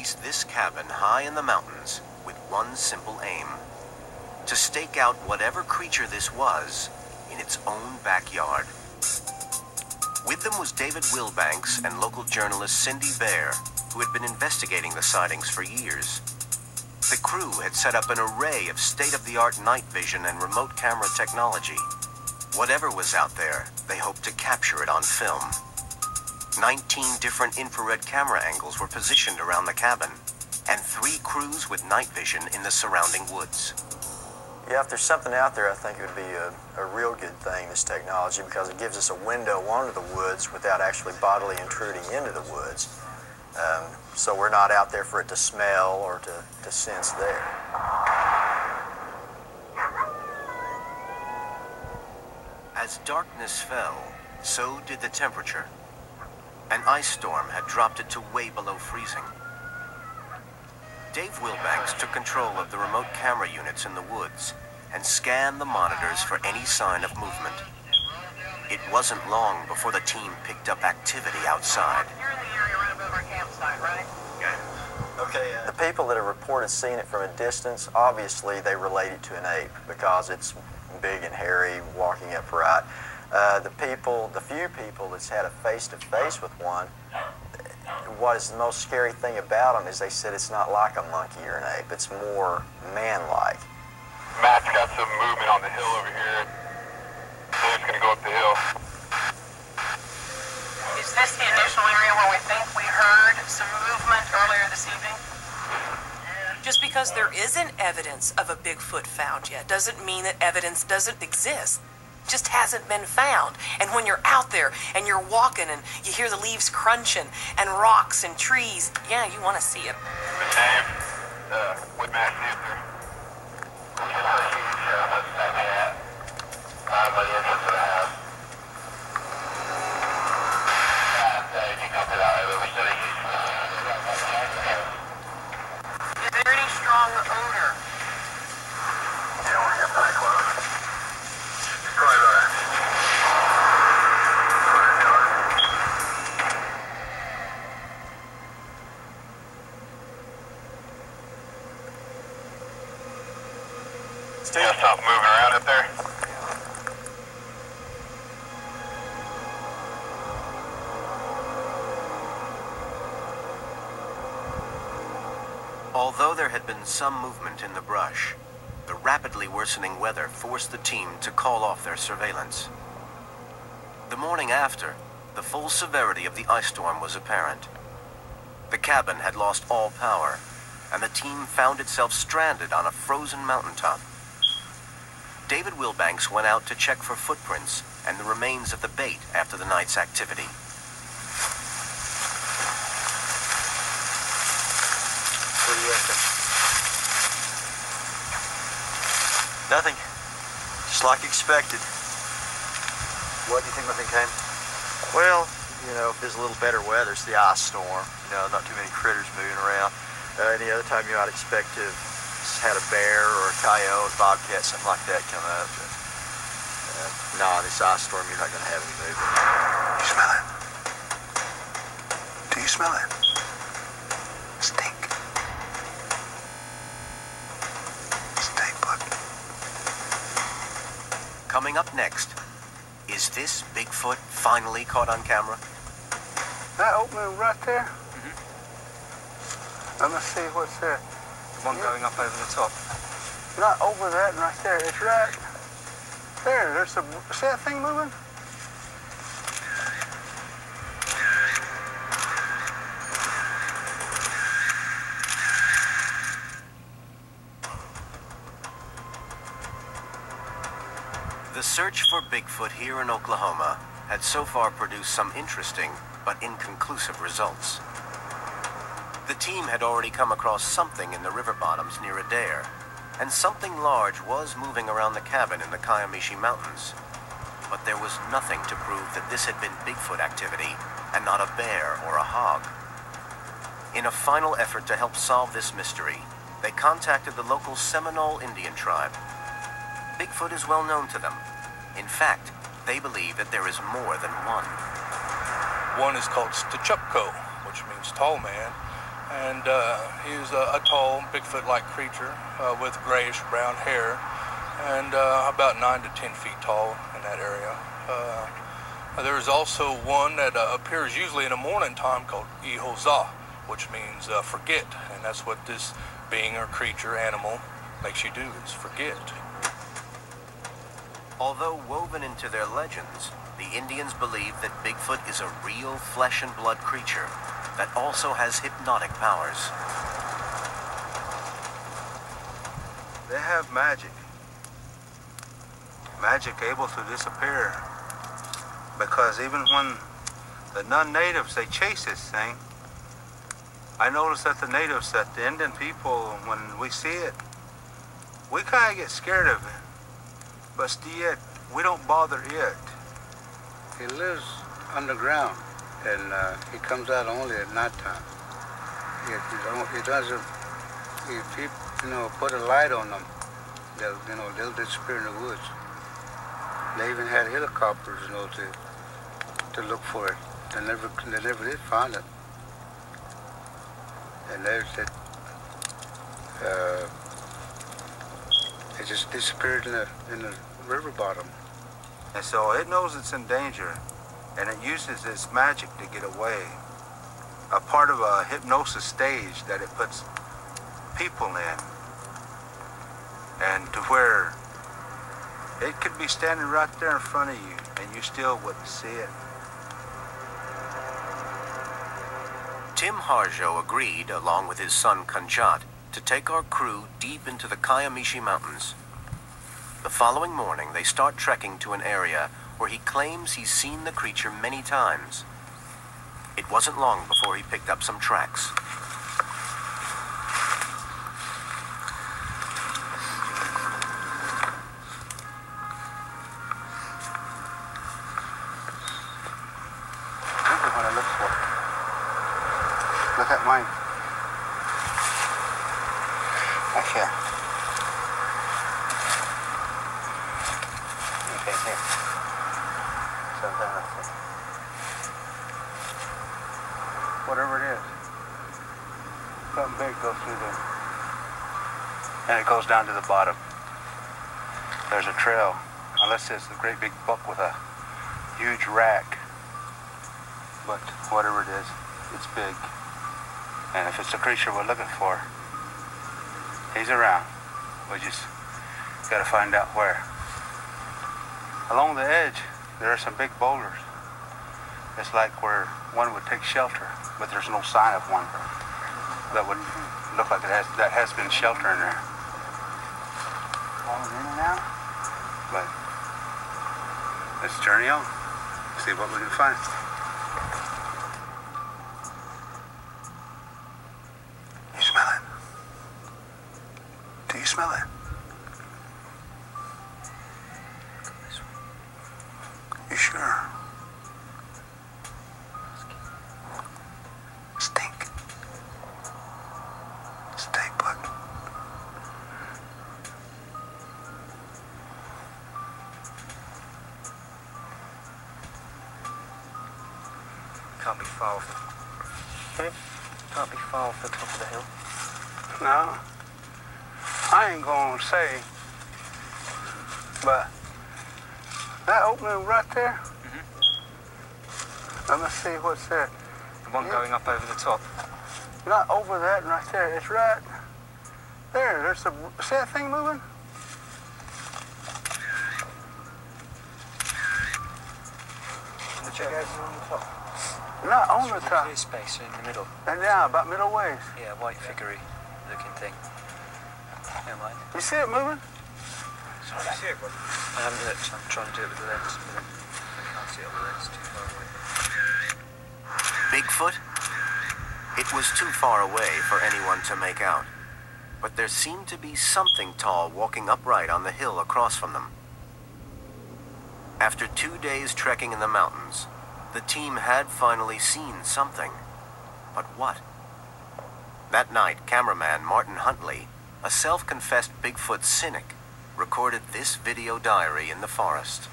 placed this cabin high in the mountains with one simple aim: to stake out whatever creature this was in its own backyard. With them was David Wilbanks and local journalist Cindy Bear, who had been investigating the sightings for years. The crew had set up an array of state-of-the-art night vision and remote camera technology. Whatever was out there, they hoped to capture it on film. 19 different infrared camera angles were positioned around the cabin, and 3 crews with night vision in the surrounding woods. Yeah, if there's something out there, I think it would be a real good thing, this technology, because it gives us a window onto the woods without actually bodily intruding into the woods. So we're not out there for it to smell or to sense there. As darkness fell, so did the temperature. An ice storm had dropped it to way below freezing. Dave Wilbanks took control of the remote camera units in the woods and scanned the monitors for any sign of movement. It wasn't long before the team picked up activity outside. You're in the area right above our campsite, right? Okay. The people that have reported seeing it from a distance, obviously they relate it to an ape because it's big and hairy, walking upright. The few people that's had a face-to-face with one, what is the most scary thing about them is they said it's not like a monkey or an ape. It's more man-like. Matt's got some movement on the hill over here. Dave's gonna go up the hill. Is this the initial area where we think we heard some movement earlier this evening? Just because there isn't evidence of a Bigfoot found yet doesn't mean that evidence doesn't exist. It just hasn't been found. And when you're out there and you're walking and you hear the leaves crunching and rocks and trees, yeah, you want to see it. Dave, what Matt did there. Is there any strong odor? You don't want to get pretty close. Probably right. Steve? Yeah, something moving around up there. Although there had been some movement in the brush, the rapidly worsening weather forced the team to call off their surveillance. The morning after, the full severity of the ice storm was apparent. The cabin had lost all power, and the team found itself stranded on a frozen mountaintop. David Wilbanks went out to check for footprints and the remains of the bait after the night's activity. What do you reckon? Nothing. Just like expected. What do you think nothing came? Well, you know, if there's a little better weather, it's the ice storm. You know, not too many critters moving around. Any other time you might expect to have had a bear or a coyote, bobcat, something like that come up. But, no, this ice storm, you're not going to have any movement. You smell it? Do you smell it? Stink. Stink, bud. Coming up next, is this Bigfoot finally caught on camera? That opening right there? Let me see what's there. The one going up over the top. Not over that and right there. It's right there. There's a... See that thing moving? The search for Bigfoot here in Oklahoma had so far produced some interesting but inconclusive results. The team had already come across something in the river bottoms near Adair, and something large was moving around the cabin in the Kiamishi Mountains. But there was nothing to prove that this had been Bigfoot activity and not a bear or a hog. In a final effort to help solve this mystery, they contacted the local Seminole Indian tribe. Bigfoot is well known to them. In fact, they believe that there is more than one. One is called Stachupko, which means tall man. and he was a tall, Bigfoot-like creature with grayish-brown hair, and about 9 to 10 feet tall in that area. There is also one that appears usually in the morning time called Ihoza, which means forget, and that's what this being or creature, animal, makes you do, is forget. Although woven into their legends, the Indians believe that Bigfoot is a real flesh and blood creature that also has hypnotic powers. They have magic. Magic able to disappear. Because even when the non-natives, they chase this thing, I notice that the natives, that the Indian people, when we see it, we kind of get scared of it. But yet, we don't bother it. He lives underground, and he comes out only at nighttime. He doesn't. If you put a light on them, they'll disappear in the woods. They even had helicopters, to look for it. They never did find it. And they said it just disappeared in the river bottom. And so it knows it's in danger, and it uses its magic to get away. A part of a hypnosis stage that it puts people in, and to where it could be standing right there in front of you, and you still wouldn't see it. Tim Harjo agreed, along with his son Kanjat, to take our crew deep into the Kayamishi Mountains. The following morning, they start trekking to an area where he claims he's seen the creature many times. It wasn't long before he picked up some tracks. This is what I look for. Look at mine. Right here. Okay, here. Something like this. Whatever it is. Something big goes through there. And it goes down to the bottom. There's a trail. Unless it's a great big buck with a huge rack. But whatever it is, it's big. And if it's the creature we're looking for, he's around. We just gotta find out where. Along the edge, there are some big boulders. It's like where one would take shelter, but there's no sign of one that would look like that has been shelter in there. Falling in and out. But let's journey on, see what we can find. You smell it? Do you smell it? You sure? Stink. Stink, bud. Can't be far off. Can't be far off the top of the hill. No, I ain't gonna say, but that opening right there, let me see what's there. The one going up over the top. Not over that right there, it's right there. There's a, see that thing moving? The guys are on the top. Not on the top. Clear space in the middle. And yeah, about middle ways. Yeah, white figurey looking thing. Never mind. You see it moving? Sorry. I see it, bud. I haven't looked. I'm trying to do it with the lens, but I can't see it on the lens. Too far away. Bigfoot? It was too far away for anyone to make out, but there seemed to be something tall walking upright on the hill across from them. After 2 days trekking in the mountains, the team had finally seen something. But what? That night, cameraman Martin Huntley, a self-confessed Bigfoot cynic, recorded this video diary in the forest.